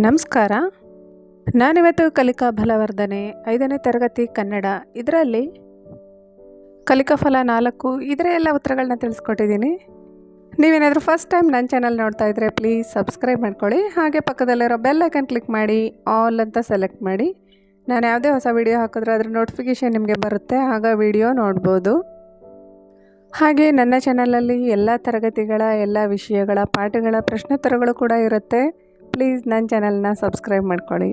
ನಮಸ್ಕಾರ. ನಾನಿವತ್ತು ಕಲಿಕಾ ಬಲವರ್ಧನೆ 5ನೇ ತರಗತಿ ಕನ್ನಡ ಇದರಲ್ಲಿ ಕಲಿಕಾ ಫಲ 4 ಇದರ ಎಲ್ಲ ಉತ್ತರಗಳನ್ನ ತಿಳಿಸ್ಕೊಟ್ಟಿದ್ದೀನಿ. ನೀವೇನಾದರೂ ಫಸ್ಟ್ ಟೈಮ್ ನನ್ನ ಚಾನಲ್ ನೋಡ್ತಾ ಇದ್ದರೆ ಪ್ಲೀಸ್ ಸಬ್ಸ್ಕ್ರೈಬ್ ಮಾಡ್ಕೊಳ್ಳಿ. ಹಾಗೆ ಪಕ್ಕದಲ್ಲಿರೋ ಬೆಲ್ ಐಕನ್ ಕ್ಲಿಕ್ ಮಾಡಿ ಆಲ್ ಅಂತ ಸೆಲೆಕ್ಟ್ ಮಾಡಿ. ನಾನು ಯಾವುದೇ ಹೊಸ ವಿಡಿಯೋ ಹಾಕಿದ್ರೆ ಅದರ ನೋಟಿಫಿಕೇಷನ್ ನಿಮಗೆ ಬರುತ್ತೆ, ಆಗ ವಿಡಿಯೋ ನೋಡ್ಬೋದು. ಹಾಗೆ ನನ್ನ ಚಾನಲಲ್ಲಿ ಎಲ್ಲ ತರಗತಿಗಳ ಎಲ್ಲ ವಿಷಯಗಳ ಪಾಠಗಳ ಪ್ರಶ್ನೋತ್ತರಗಳು ಕೂಡ ಇರುತ್ತೆ. ಪ್ಲೀಸ್ ನನ್ನ ಚಾನಲ್ನ ಸಬ್ಸ್ಕ್ರೈಬ್ ಮಾಡ್ಕೊಳ್ಳಿ.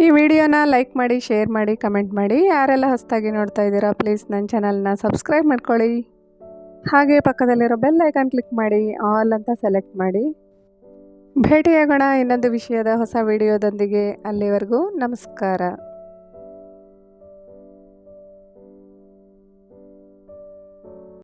ಈ ವಿಡಿಯೋನ ಲೈಕ್ ಮಾಡಿ, ಶೇರ್ ಮಾಡಿ, ಕಮೆಂಟ್ ಮಾಡಿ. ಯಾರೆಲ್ಲ ಹೊಸದಾಗಿ ನೋಡ್ತಾ ಇದ್ದೀರಾ ಪ್ಲೀಸ್ ನನ್ನ ಚಾನಲ್ನ ಸಬ್ಸ್ಕ್ರೈಬ್ ಮಾಡ್ಕೊಳ್ಳಿ. ಹಾಗೆ ಪಕ್ಕದಲ್ಲಿರೋ ಬೆಲ್ ಐಕಾನ್ ಕ್ಲಿಕ್ ಮಾಡಿ ಆಲ್ ಅಂತ ಸೆಲೆಕ್ಟ್ ಮಾಡಿ. ಭೇಟಿಯಾಗೋಣ ಇನ್ನೊಂದು ವಿಷಯದ ಹೊಸ ವಿಡಿಯೋದೊಂದಿಗೆ. ಅಲ್ಲಿವರೆಗೂ ನಮಸ್ಕಾರ.